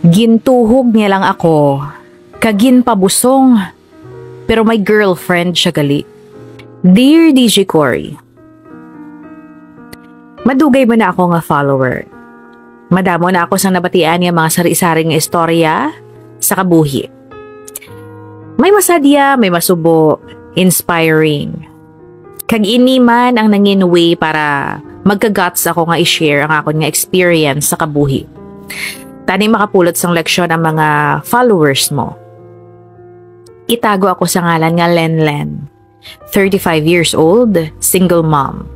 Gintuhog niya lang ako, kagin pabusong, pero may girlfriend siya gali. Dear DJ Cory, madugay mo na ako nga follower. Madamo na ako sang nabatian niya mga sari-sari nga istorya sa kabuhi. May masadya, may masubo, inspiring. Kag ini man ang nangin way para magka-guts ako nga i-share ang akon nga experience sa kabuhi. Tani makapulot sang leksyon ang mga followers mo. Itago ako sa ngalan nga Lenlen, 35 years old, single mom.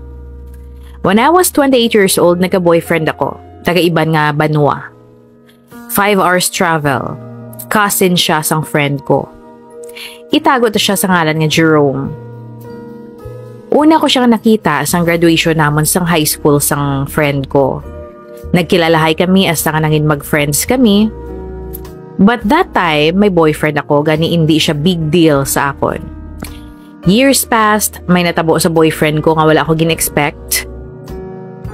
When I was 28 years old, nagka-boyfriend ako, taga-iban nga Banwa. 5 hours travel, cousin siya sang friend ko. Itago to siya sa ngalan nga Jerome. Una ko siyang nakita sang graduation namon sang high school sang friend ko. Nagkilalahay kami as nga nangin mag-friends kami. But that time, may boyfriend ako, gani hindi siya big deal sa akon. Years passed, may natabo sa boyfriend ko nga wala ako gin-expect.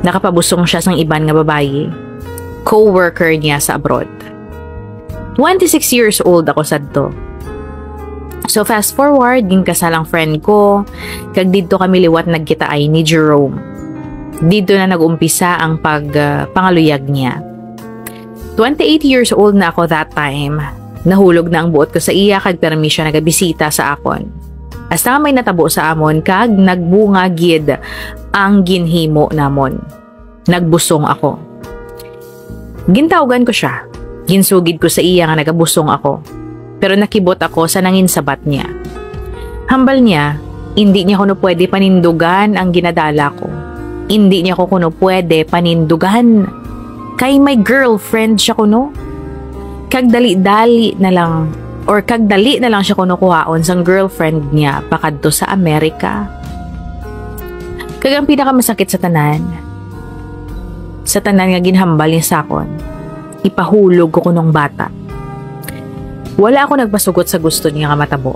Nakapabusong siya sang iban nga babayi. Co-worker niya sa abroad. 26 years old ako sadto. So fast forward, ginkasalang friend ko, kag dito kami liwat nagkitaay ni Jerome. Dito na nag-umpisa ang pangaluyag niya. 28 years old na ako that time. Nahulog na ang buot ko sa iya kag permi siya nagabisita sa akon. Hasta may natabo sa amon kag nagbunga gid ang ginhimo namon. Nagbusong ako. Gintawgan ko siya. Ginsugid ko sa iya nga nagabusong ako. Pero nakibot ako sa nanginsabat niya. Hambal niya, hindi niya kuno pwede panindugan ang ginadala ko. Hindi niya ko kuno pwede panindugan. Kay may girlfriend siya kuno. Kag dali-dali na lang siya kuno kuhaon sang girlfriend niya pakadto sa Amerika. Kag ang pinakamasakit sa tanan nga ginhambal niya sakon, ipahulog ko kunong bata. Wala ako nagpasugot sa gusto niya nga matabo.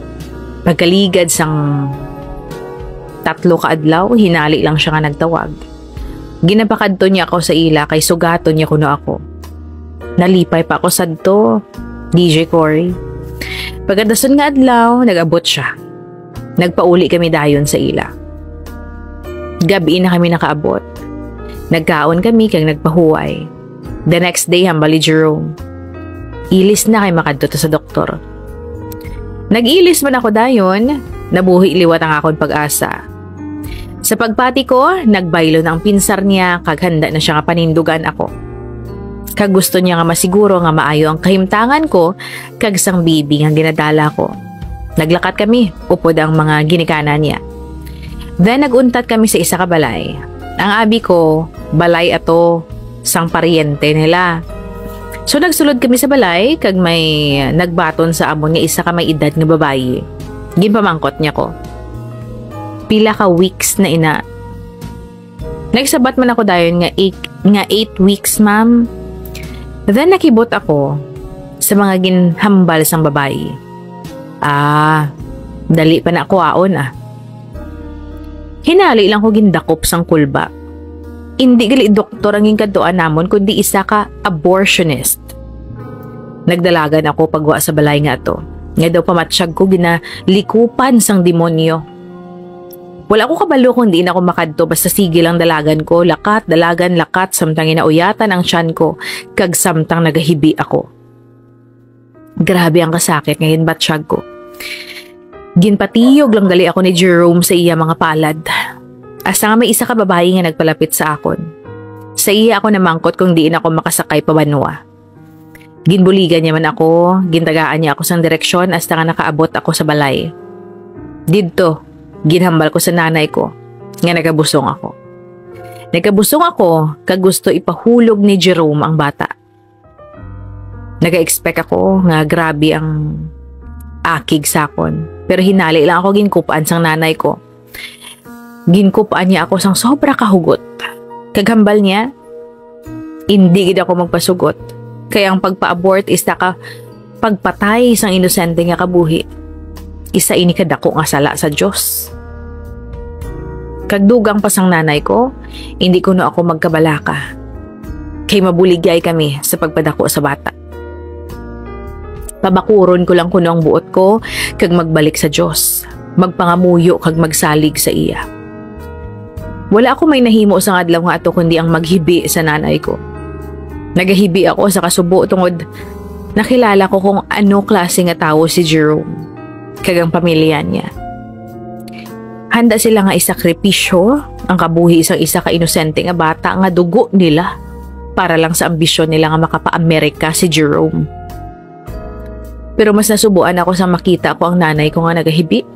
Pagkaligad sang 3 kaadlaw, hinali lang siya nga nagtawag. Ginapakadto niya ako sa ila kay sugato niya kuno ako. Nalipay pa ako sadto, DJ Cory. Pagkadason nga adlaw, nag-abot siya. Nagpauli kami dayon sa ila. Gabi na kami nakaabot. Nagkaon kami kag nagpahuway. The next day, hambali Jerome. Ilis na kay makadto sa doktor. Nag-ilis man ako dayon, nabuhi liwat ang akon pag-asa. Sa pagpati ko, nagbaylo na ang pinsar niya kag handa na siya nga panindugan ako. Kag gusto niya nga masiguro nga maayo ang kahimtangan ko kag sang bibi nga ginadala ko. Naglakat kami, upod ang mga ginikana niya. Then naguntat kami sa isa ka balay. Ang abi ko, balay ato sang paryente nila. So nagsulod kami sa balay kag may nagbaton sa amon nga isa ka may edad nga babayi. Ginpamangkot niya ko. Pila ka weeks na ina. Nagsabat man ako dayon nga 8 weeks, ma'am. Then nakibot ako sa mga ginhambal sang babayi. Dali pa na ako aon Hinali lang ko gindakop sang kulba. Hindi gali doktor ang gingkaduan namon kundi isa ka abortionist. Nagdalagan ako pagwa sa balay nga to. Nga daw pamatsyag ko ginalikupan sang demonyo. Wala ko kabalo kung di na ako makadto basta sige lang dalagan ko, lakat, dalagan, lakat, samtang inauyatan ang tiyan ko, kag samtang nagahibi ako. Grabe ang kasakit ngayon batsyag ko. Ginpatiyog lang gali ako ni Jerome sa iya mga palad. Asa nga may isa ka babae nga nagpalapit sa akon. Sa iya ako namangkot kung di na ako makasakay pa Banwa. Ginbuligan niya man ako, gintagaan niya ako sang direksyon hasta nga nakaabot ako sa balay. Didto, ginhambal ko sa nanay ko nga nagabusong ako. Nagabusong ako kag gusto ipahulog ni Jerome ang bata. Naga-expect ako nga grabe ang akig sakon. Pero hinali lang ako ginkupaan sang nanay ko. Ginkupaan niya ako sang sobra kahugot. Kaghambal niya, hindi gid ako magpasugot. Kaya ang pagpa-abort is ka pagpatay sang inosente nga kabuhi. Isa ini kadako nga sala sa Dios. Kagdugang pa sang nanay ko, hindi ko na ako magkabalaka. Kay mabuligay kami sa pagpadako sa bata. Pabakuron ko lang kuno ang buot ko kag magbalik sa Dios. Magpangamuyo kag magsalig sa iya. Wala ako may nahimo sa adlaw nga ato kundi ang maghibi sa nanay ko. Nagahibi ako sa kasubo tungod nakilala ko kung ano klase nga tawo si Jerome kag ang pamilya niya. Handa sila nga isakripisyo ang kabuhi isang isa ka inosente nga bata nga dugo nila para lang sa ambisyon nila nga makapa-Amerika si Jerome. Pero mas nasubuan ako sa makita ko ang nanay ko nga nagahibi.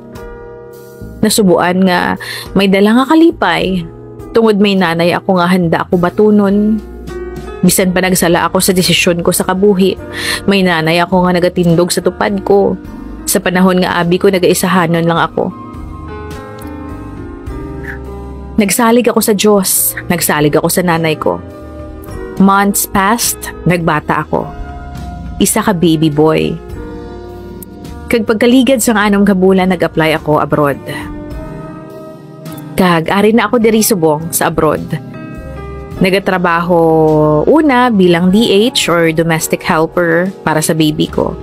Nasubuan nga may dala nga kalipay. Tungod may nanay ako nga handa ako batunon. Bisan pa nagsala ako sa desisyon ko sa kabuhi. May nanay ako nga nagatindog sa tupad ko. Sa panahon nga abi ko nagaisahanon lang ako. Nagsalig ako sa Diyos. Nagsalig ako sa nanay ko. Months passed, nagbata ako. Isa ka baby boy. Kag pagkaligad sa anong kabulan, nag-apply ako abroad. Kag ari na ako diri subong sa abroad. Nagatrabaho una bilang DH or domestic helper para sa baby ko.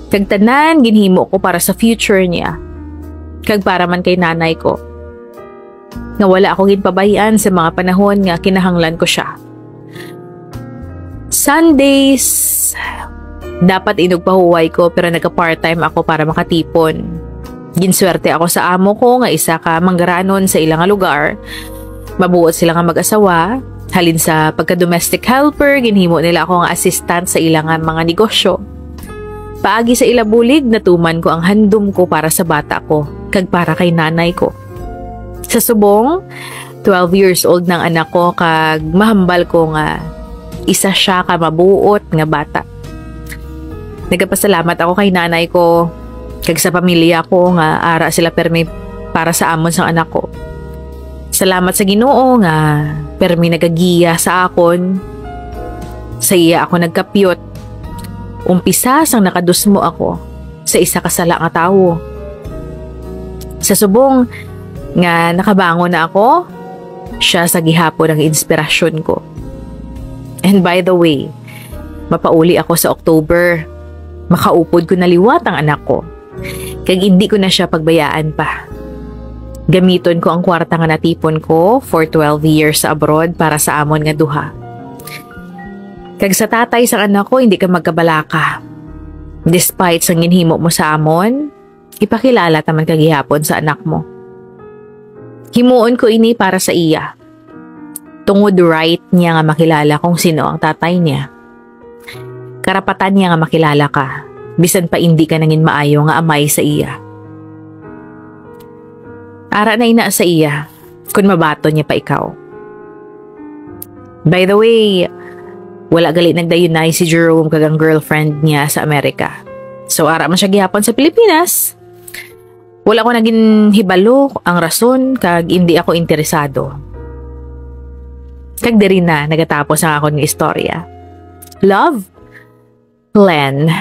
Kag tanan ginhimo ko para sa future niya. Kag para man kay nanay ko. Nga wala akong ginpabayan sa mga panahon nga kinahanglan ko siya. Sundays, dapat inugpahuway ko pero nagka-part-time ako para makatipon. Ginswerte ako sa amo ko nga isa ka manggaranon sa ilang lugar. Mabuot sila nga mag-asawa. Halin sa pagka-domestic helper, ginhimo nila ako nga assistant sa ilang mga negosyo. Paagi sa ilabulig, natuman ko ang handom ko para sa bata ko, kag para kay nanay ko. Sa subong, 12 years old ng anak ko, kag mahambal ko nga isa siya ka mabuot nga bata. Nagapasalamat ako kay nanay ko, kag sa pamilya ko nga ara sila permi para sa amon sang anak ko. Salamat sa Ginoo nga permi nagagiya sa akon. Sa iya ako nagkapyot. Umpisa sang nakadusmo ako sa isa ka sala nga tawo. Sa subong nga nakabangon na ako, siya sa gihapon ang inspirasyon ko. And by the way, mapauli ako sa October. Makaupod ko na liwat ang anak ko. Kag hindi ko na siya pagbayaan pa. Gamiton ko ang kwarta nga natipon ko for 12 years sa abroad para sa amon nga duha. Kag sa tatay sa anak ko, hindi ka magkabalaka. Despite sa ginhimo mo sa amon, ipakilala taman kagihapon sa anak mo. Himuon ko ini para sa iya. Tungod right niya nga makilala kung sino ang tatay niya. Karapatan niya nga makilala ka, bisan pa hindi ka nangin maayo nga amay sa iya. Ara na ina sa iya, kung mabato niya pa ikaw. By the way, wala gali nagdayunay si Jerome kag ang girlfriend niya sa Amerika. So ara man siya gihapon sa Pilipinas. Wala ko naging hibalo ang rason kag hindi ako interesado. Kag diri na nagatapos ang akong istorya. Love, Len.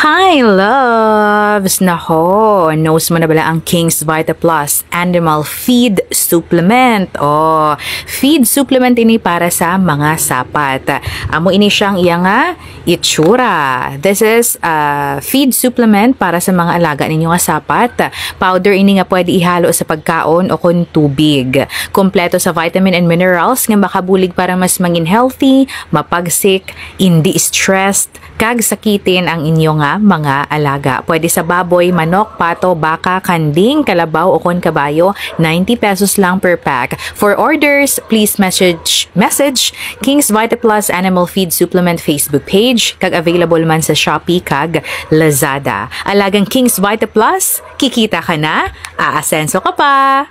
Hi, loves! Nako, knows mo na bala ang King's Vita Plus Animal Feed Supplement. Oh, feed supplement ini para sa mga sapat. Amo ini siyang iya nga itsura. This is feed supplement para sa mga alaga ninyo nga sapat. Powder ini nga pwede ihalo sa pagkaon o kun tubig. Kompleto sa vitamin and minerals nga makabulig para mas mangin healthy, mapagsik, hindi stressed, kag sakitin ang inyong mga alaga. Pwede sa baboy, manok, pato, baka, kanding, kalabaw o kon kabayo. 90 pesos lang per pack. For orders, please message King's Vita Plus Animal Feed Supplement Facebook page, kag available man sa Shopee kag Lazada. Alagang King's Vita Plus, kikita ka na, aasenso ka pa!